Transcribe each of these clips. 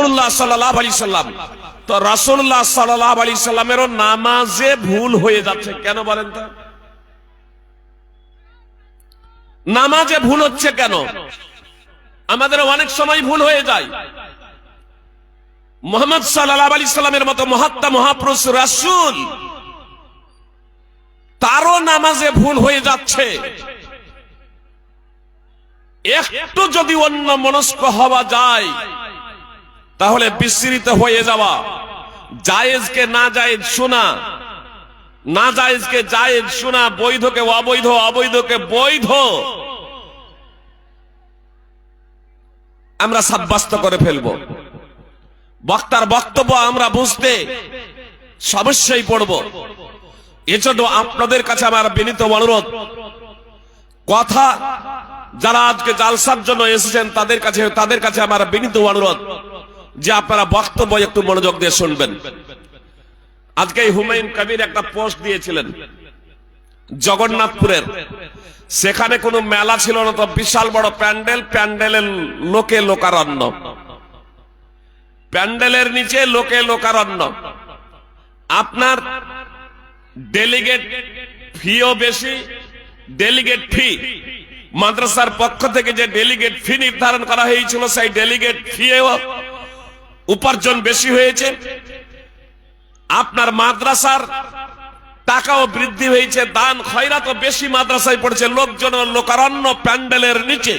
রাসূলুল্লাহ সাল্লাল্লাহু আলাইহি সাল্লাম, তো রাসূলুল্লাহ সাল্লাল্লাহু আলাইহি সাল্লামেরও নামাজে ভুল হয়ে যাচ্ছে কেন বলেন তো? নামাজে ভুল হচ্ছে কেন? আমাদের অনেক সময় ভুল হয়ে যায়। মুহাম্মদ সাল্লাল্লাহু আলাইহি সাল্লামের মতো মহাত্মা মহাপুরুষ রাসূল, তারও নামাজে ভুল হয়ে যাচ্ছে। একটু যদি অন্য মনস্ক হওয়া যায় তাহলে বিস্মৃত হয়ে যাওয়া, জায়েজকে না জায়েজ শোনা, না জায়েজকে জায়েজ শোনা, বৈধকে অবৈধ, অবৈধকে বৈধ আমরা সাব্যস্ত করে ফেলব। বক্তার বক্তব্য আমরা বুঝতে সমস্যায় পড়ব। এজন্য আপনাদের কাছে আমার বিনীত অনুরোধ, কথা যারা আজকে জালসার জন্য এসেছেন তাদের কাছে আমার বিনীত অনুরোধ যে আপনারা বক্তব্য একটু মনোযোগ দিয়ে শুনবেন। আজকে হুমায়ুন কবির একটা পোস্ট দিয়েছিলেন জগন্নাথপুরের, সেখানে কোনো মেলা ছিল না, তো বিশাল বড় প্যান্ডেল, প্যান্ডেলের লোকে লোকারণ্য, প্যান্ডেলের নিচে লোকে লোকারণ্য। আপনার ডেলিগেট ফিও বেশি, ডেলিগেট ফি মাদ্রাসার পক্ষ থেকে যে ডেলিগেট ফি নির্ধারণ করা হয়েছিল সেই ডেলিগেট ফিও উপার্জন বেশি হয়েছে। আপনার মাদ্রাসার টাকাও বৃদ্ধি হয়েছে, দান খয়রাতও বেশি মাদ্রাসায় পড়েছে, লোকজন লোকারণ্য প্যান্ডেলের নিচে।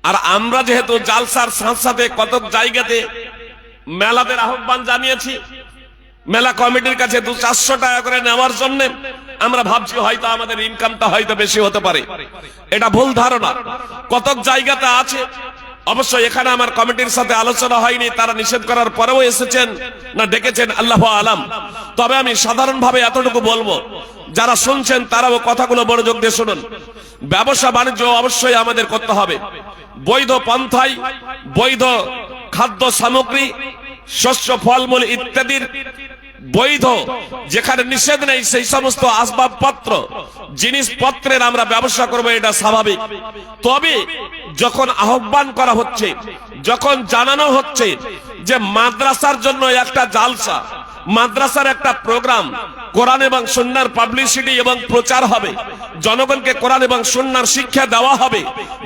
আর আমরা যেহেতু জালসার সাথে কত জায়গাতে মেলাদের আহ্বান জানিয়েছি, মেলা কমিটির কাছে 200-400 টাকা করে নেওয়ার জন্য আমরা ভাবছি হয়তো আমাদের ইনকামটা হয়তো বেশি হতে পারে। এটা ভুল ধারণা। কত জায়গাতে আছে, অবশ্যই এখানে আমার কমিটির সাথে আলোচনা হয়নি, তারা নিষেধ করার পরেও এসেছেন না ডেকেছেন আল্লাহু আলাম। তবে আমি সাধারণভাবে এতটুকু বলবো, যারা শুনছেন তারাও কথাগুলো মনোযোগ দিয়ে শুনুন। ব্যবসা বাণিজ্য অবশ্যই আমাদের করতে হবে, বৈধ পন্থায় বৈধ খাদ্য সামগ্রী, শস্য ফলমূল ইত্যাদির বৈধ, যেখানে নিষেধ নেই সেই সমস্ত আসবাবপত্র জিনিসপত্রের আমরা ব্যবসা করবো, এটা স্বাভাবিক। তবে যখন আহ্বান করা হচ্ছে, যখন জানানো হচ্ছে যে মাদ্রাসার জন্য একটা জালসা, মাদ্রাসার একটা প্রোগ্রাম, কোরআন এবং সুন্নাহর পাবলিসিটি এবং প্রচার হবে, জনগণকে কোরআন এবং সুন্নাহর শিক্ষা দেওয়া হবে,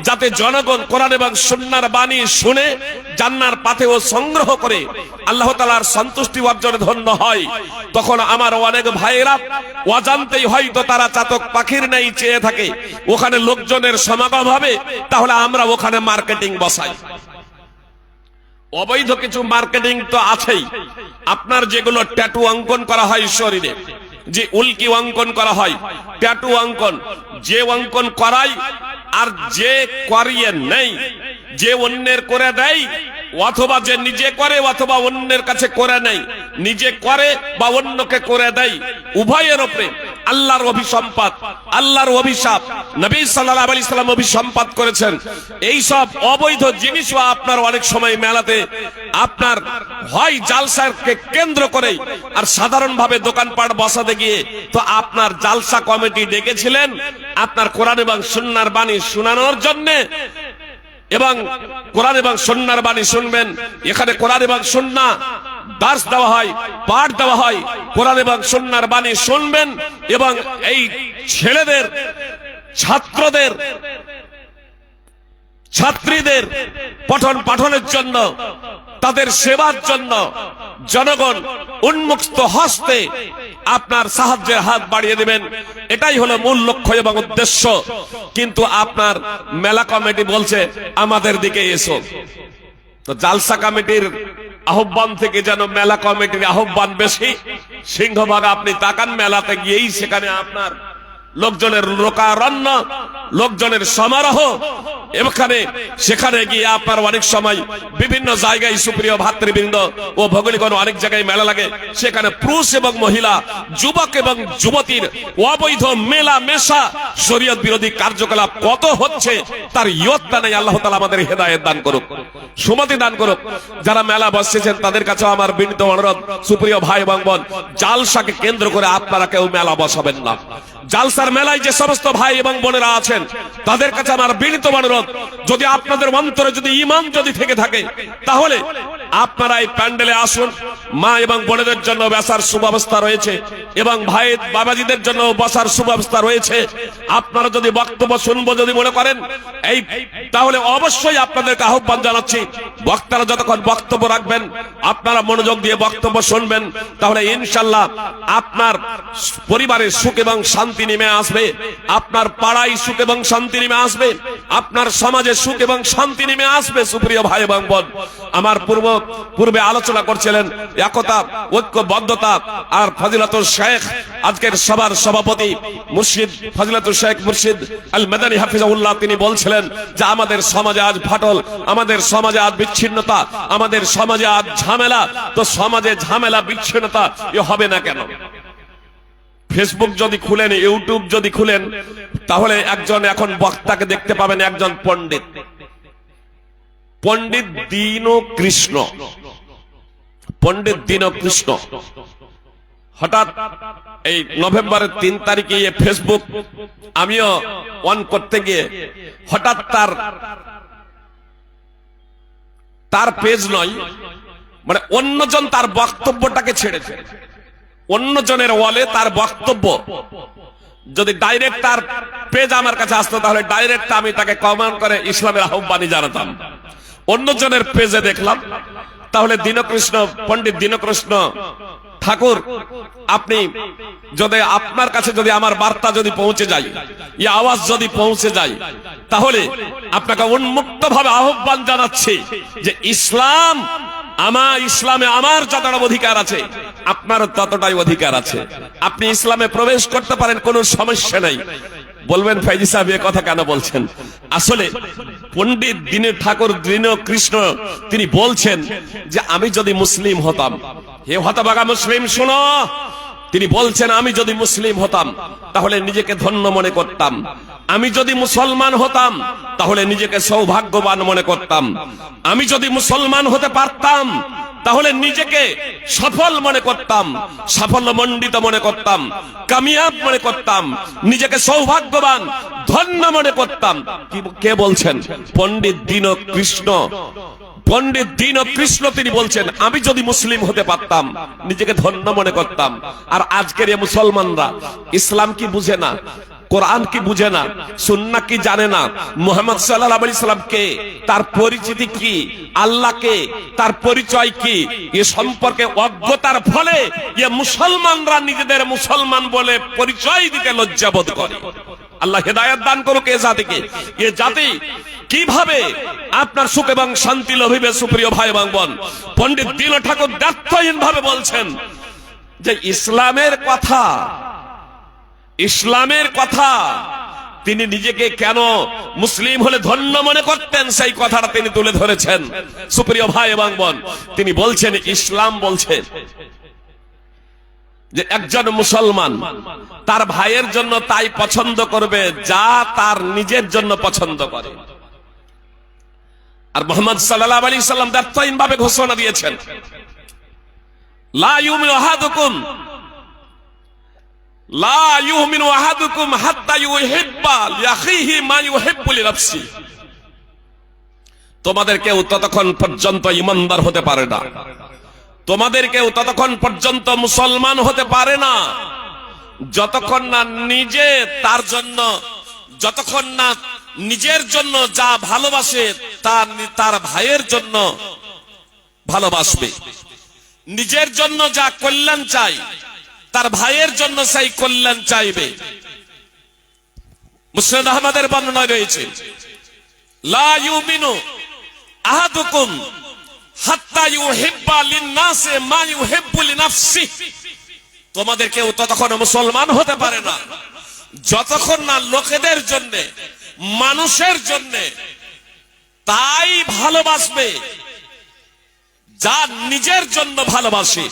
যাতে জনগণ কোরআন এবং সুন্নাহর বাণী শুনে জান্নার পাথেও সংগ্রহ করে আল্লাহ তাআলার সন্তুষ্টি অর্জনে ধন্য হয়। তখন আমার অনেক ভাইয়েরা অজান্তেই হয়তো তারা চাতক পাখির ন্যায় চেয়ে থাকে ওখানে লোকজনের সমাগম হবে, তাহলে আমরা ওখানে মার্কেটিং বসাই। অবৈধ কিছু মার্কেটিং তো আছেই। আপনার যেগুলো ট্যাটু অঙ্কন করা হয় শরীরে, যে উল্কি অঙ্কন করা হয়, ট্যাটু অঙ্কন, যে অঙ্কন করাই আর যে করিয়ে নেই, যে অন্যের করে দেয় অথবা যে নিজে করে অথবা অন্যের কাছে করে নেই, নিজে করে বা অন্যকে করে দেয়, উভয়ের উপরে আল্লাহর অভিসম্পাত, আল্লাহর অভিশাপ, নবী সাল্লাল্লাহু আলাইহি সাল্লাম অভিসম্পাত করেছেন। এই সব অবৈধ জিনিসও আপনার অনেক সময় মেলাতে আপনার হয় জালসাকে কেন্দ্র করে আর সাধারণভাবে দোকানপাট বসাতে গিয়ে, তো আপনার জালসা কমিটি ডেকেছিলেন আপনার কোরআন এবং সুন্নাহর বাণী শোনানোর জন্য, এবং কোরআন এবং সুন্নাহর বাণী শুনবেন। এখানে কোরআন এবং সুন্নাহ দার্স দেওয়া হয়, পাঠ দেওয়া হয়, কোরআন এবং সুন্নাহর বাণী শুনবেন এবং এই ছেলেদের, ছাত্রদের, ছাত্রীদের পঠন পাঠনের জন্য, তাদের সেবার জন্য জনগণ উন্মুক্ত হস্তে আপনার সাহায্যের হাত বাড়িয়ে দেবেন, এটাই হলো মূল লক্ষ্য এবং উদ্দেশ্য। কিন্তু আপনার মেলা কমিটি বলছে আমাদের দিকে এসো। তো জালসা কমিটির আহ্বান থেকে যেন মেলা কমিটির আহ্বান বেশি। সিংহভাগ আপনি তাকান, মেলাতে গিয়েই সেখানে আপনার লোকজনের লোকারণ্য, লোকজনের সমারোহ, এখানে সেখানে গিয়ে আপনার অনেক সময় বিভিন্ন জায়গায়, সুপ্রিয় ভাতৃবৃন্দ ও ভৌগোলিকগণ, অনেক জায়গায় মেলা লাগে, সেখানে পুরুষ এবং মহিলা, যুবক এবং যুবতীর অবৈধ মেলা মেশা, শরীয়ত বিরোধী কার্যকলাপ কত হচ্ছে তার ইয়ত্তা নেই। আল্লাহ তাআলা আমাদের হেদায়েত দান করুক, সুমতি দান করুক। যারা মেলা বসেছেন তাদের কাছে আমার বিনীত অনুরোধ, সুপ্রিয় ভাই এবং বোন, জালসাকে কেন্দ্র করে আপনারা কেউ মেলা বসাবেন না। জালসার মেলায় যে সমস্ত ভাই এবং বোনেরা আছেন তাদের কাছে আমার বিনীত অনুরোধ, যদি আপনাদের অন্তরে যদি ঈমান যদি থেকে থাকে তাহলে আপনারা এই প্যান্ডেলে আসুন। মা এবং বোনেদের জন্য বসার সুব্যবস্থা রয়েছে এবং ভাই বাবাজিদের জন্য বসার সুব্যবস্থা রয়েছে। আপনারা যদি বক্তব্য শুনবো যদি মনে করেন এই, তাহলে অবশ্যই আপনাদেরকে আহ্বান জানাচ্ছি, বক্তারা যতক্ষণ বক্তব্য রাখবেন আপনারা মনোযোগ দিয়ে বক্তব্য শুনবেন, তাহলে ইনশাআল্লাহ আপনার পরিবারের সুখ এবং শান্তি নেমে আসবে, আপনার পাড়ায় সুখ এবং শান্তি নেমে আসবে, আপনার সমাজে সুখ এবং শান্তি নেমে আসবে। সুপ্রিয় ভাই এবং বোন, আমার পূর্বে আলোচনা করছিলেন একতা, ঐক্যবদ্ধতা, আর ফজিলাতুল শেখ আজকের সবার সভাপতি মুর্শিদ ফজিলাতুল শেখ মুর্শিদ আল মাদানী হাফিজাহুল্লাহ, তিনি বলছিলেন যে আমাদের সমাজে আজ ফাটল, আমাদের সমাজে আজ বিচ্ছিন্নতা, আমাদের সমাজে আজ ঝামেলা। তো সমাজে ঝামেলা বিচ্ছিন্নতা এ হবে না কেন? ফেসবুক যদি খুলেন, ইউটিউব যদি খুলেন, তাহলে একজন এখন বক্তাকে দেখতে পাবেন, একজন পণ্ডিত, পণ্ডিত দীনকৃষ্ণ, পণ্ডিত দীনকৃষ্ণ। হঠাৎ এই নভেম্বরের 3 তারিখে ফেসবুক আমিও অন করতে গিয়ে হঠাৎ তার পেজ নয়, মানে অন্যজন তার বক্তব্যটাকে ছেড়েছে, অন্যজনের ওয়ালে তার বক্তব্য যদি ডাইরেক্ট তার পেজ আমার কাছে আসতো তাহলে ডাইরেক্ট আমি তাকে কমেন্ট করে ইসলামের আহ্বানী জানাতাম। অন্যজনের পেজে দেখলাম, তাহলে দীনকৃষ্ণ, পণ্ডিত দীনকৃষ্ণ ঠাকুর, আপনি যদি আপনার কাছে যদি আমার বার্তা যদি পৌঁছে যায়, এই আওয়াজ যদি পৌঁছে যায়, তাহলে আপনাকে উন্মুক্ত ভাবে আহ্বান জানাচ্ছি যে ইসলামে আমার যতটা অধিকার আছে আপনারও ততটাই অধিকার আছে। আপনি ইসলামে প্রবেশ করতে পারেন, কোনো সমস্যা নাই। বলবেন ফাইজি সাহেব এ কথা কেন বলছেন? আসলে পণ্ডিত ঠাকুর দীনকৃষ্ণ তিনি বলছেন যে আমি যদি মুসলিম হতাম, হে হতভাগা মুসলিম শোনো, তিনি বলছেন আমি যদি মুসলিম হতাম তাহলে নিজেকে ধন্য মনে করতাম, আমি যদি মুসলমান হতাম তাহলে নিজেকে সৌভাগ্যবান মনে করতাম, আমি যদি মুসলমান হতে পারতাম তাহলে নিজেকে সফল মনে করতাম, সাফল্যমণ্ডিত মনে করতাম, কামিয়াব মনে করতাম, নিজেকে সৌভাগ্যবান ধন্য মনে করতাম। কে বলছেন? পণ্ডিত দীনকৃষ্ণ। পণ্ডিত দীনকৃষ্ণ তিনি বলছেন আমি যদি মুসলিম হতে পারতাম নিজেকে ধন্য মনে করতাম। আর আজকের এই মুসলমানরা ইসলাম কি বুঝে না, কোরআন কি বুঝে না, সুন্নাহ কি জানে না, মুহাম্মদ সাল্লাল্লাহু আলাইহি সাল্লাম কে, তার পরিচিতি কি, আল্লাহকে তার পরিচয় কি, এ সম্পর্কে অজ্ঞতার ফলে এ মুসলমানরা নিজেদের মুসলমান বলে পরিচয় দিতে লজ্জাবোধ করে। আল্লাহ হেদায়েত দান করুক এ জাতিকে। এ জাতি কিভাবে আপনার সুখ এবং শান্তি লভিবে? সুপ্রিয় ভাই এবং বোন, পণ্ডিত দীন ঠাকুর দ্ব্যর্থহীন ভাবে বলছেন যে ইসলামের কথা তিনি নিজেকে কেন মুসলিম হলে ধন্য মনে করতেন সেই কথাটা তিনি তুলে ধরেছেন। সুপ্রিয় ভাই এবং বোন, তিনি বলছেন ইসলাম বলছে যে একজন মুসলমান তার ভাইয়ের জন্য তাই পছন্দ করবে যা তার নিজের জন্য পছন্দ করে। আর মুহাম্মদ সাল্লাল্লাহু আলাইহি সাল্লাম দ্ব্যর্থহীন ভাবে ঘোষণা দিয়েছেন লা ইউমিনু আহাদুকুম হাত্তা ইউহিব্বা লিআখিহি মা ইউহিব্বু লিনাফসি। তোমাদের কেউ ততক্ষণ পর্যন্ত ঈমানদার হতে পারে না, তোমাদের কেউ ততক্ষণ পর্যন্ত মুসলমান হতে পারে না যতক্ষণ না যতক্ষণ না নিজের জন্য যা ভালোবাসে তার ভাইয়ের জন্য ভালোবাসবে, নিজের জন্য যা কল্যাণ চাই তার ভাইয়ের জন্য সেই কল্যাণ চাইবে। মুসনাদ আহমদের বর্ণনায় রয়েছে লা ইউমিনু আহাদুকুম হাত্তা ইউহিব্বা লিন-নাসি মা ইউহিব্বু লিনাফসিহি। তোমাদের কেউ ততক্ষণ মুসলমান হতে পারে না যতক্ষণ না লোকেদের জন্য, মানুষের জন্য তাই ভালোবাসবে যা নিজের জন্য ভালোবাসে।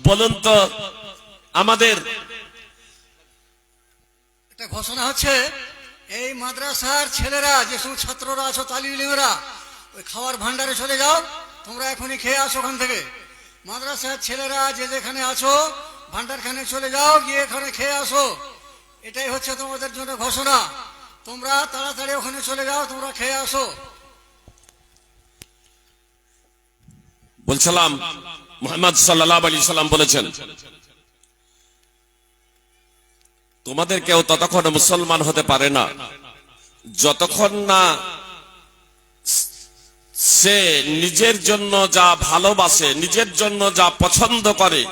বলুন তো আমাদের একটা ঘোষণা হচ্ছে এই মাদ্রাসার ছেলেরা, যে সমস্ত ছাত্ররা আছো, তালিম ইলমেরা, ওই খাওয়ার ভান্ডারে চলে যাও, তোমরা এখনই খেয়ে আসো ওখান থেকে। মাদ্রাসার ছেলেরা যে যেখানে আছো ভান্ডারখানে চলে যাও, গিয়ে এখানে খেয়ে আসো। এটাই হচ্ছে তোমাদের জন্য ঘোষণা। তোমরা তাড়াতাড়ি ওখানে চলে যাও, তোমরা খেয়ে আসো। বলছিলাম মুহাম্মদ সাল্লাল্লাহু আলাইহি সাল্লাম বলেছেন, তোমাদের কেউ ততক্ষণ মুসলমান হতে পারে না যতক্ষণ না সে নিজের জন্য যা ভালোবাসে, নিজের জন্য যা পছন্দ করে,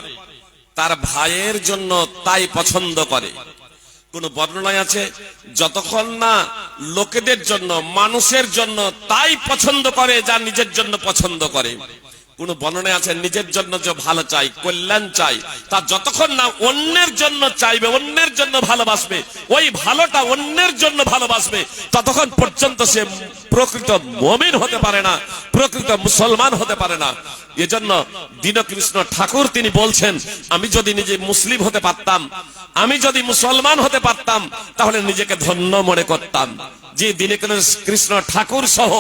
তার ভাইয়ের জন্য তাই পছন্দ করে। কোন বর্ণনায় আছে যতক্ষণ না লোকেদের জন্য, মানুষের জন্য তাই পছন্দ করে যা নিজের জন্য পছন্দ করে। কোন বর্ণনায় আছে নিজের জন্য যে ভালো চাই, কল্যাণ চাই, তা যতক্ষণ না অন্যের জন্য চাইবে, অন্যের জন্য ভালোবাসবে, ওই ভালোটা অন্যের জন্য ভালোবাসবে, ততক্ষণ পর্যন্ত সে প্রকৃত মুমিন হতে পারে না, প্রকৃত মুসলমান হতে পারে না। এজন্য দীনকৃষ্ণ ঠাকুর তিনি বলছেন, আমি যদি নিজে মুসলিম হতে পারতাম, আমি যদি মুসলমান হতে পারতাম, তাহলে নিজেকে ধন্য মনে করতাম। যে দীনকৃষ্ণ ঠাকুর সহ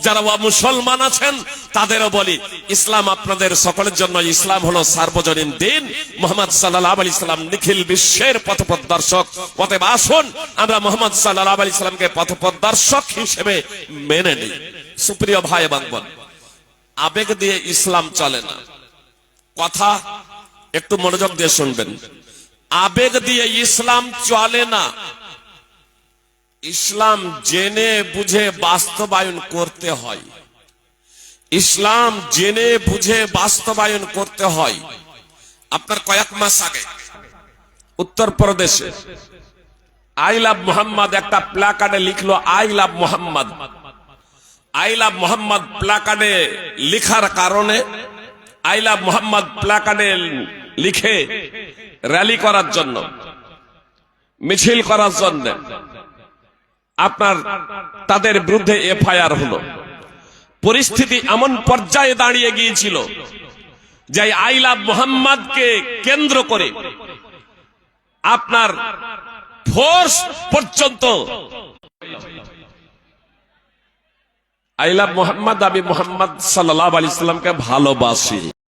যারা মুসলমান আছেন তাদেরও বলি, ইসলাম আপনাদের সকলের জন্য, ইসলাম হলো সার্বজনীন দিন। মুহাম্মদ সাল্লাল্লাহু আলাইহি সাল্লাম নিখিল বিশ্বের পথপ্রদর্শক। অতএব আসুন আমরা মুহাম্মদ সাল্লাল্লাহু আলাইহি সাল্লামকে পথপ্রদর্শক হিসেবে মেনে নিই। সুপ্রিয় ভাই এবং বোন, আবেগ দিয়ে ইসলাম চলে না। কথা একটু মনোযোগ দিয়ে শুনবেন। আবেগ দিয়ে ইসলাম চলে না। ইসলাম জেনে বুঝে বাস্তবায়ন করতে হয়। ইসলাম জেনে বুঝে বাস্তবায়ন করতে হয়। আপনার কয়েক মাস আগে উত্তরপ্রদেশে আই লাভ মোহাম্মদ একটা প্ল্যাকার্ডে লিখলো I love Mohammad. I love Mohammad প্ল্যাকার্ডে লিখার কারণে, আই লাভ মোহাম্মদ প্ল্যাকার্ডে লিখে র্যালি করার জন্য, মিছিল করার জন্য আপনার তাদের বিরুদ্ধে এফআইআর হলো। পরিস্থিতি এমন পর্যায়ে দাঁড়িয়ে গিয়েছিল যে আই লাভ মোহাম্মদকে কেন্দ্র করে আপনার ফোর্স পর্যন্ত, আই লাভ মোহাম্মদ, আমি মোহাম্মদ সাল্লাল্লাহু আলাইহি সাল্লামকে ভালোবাসি।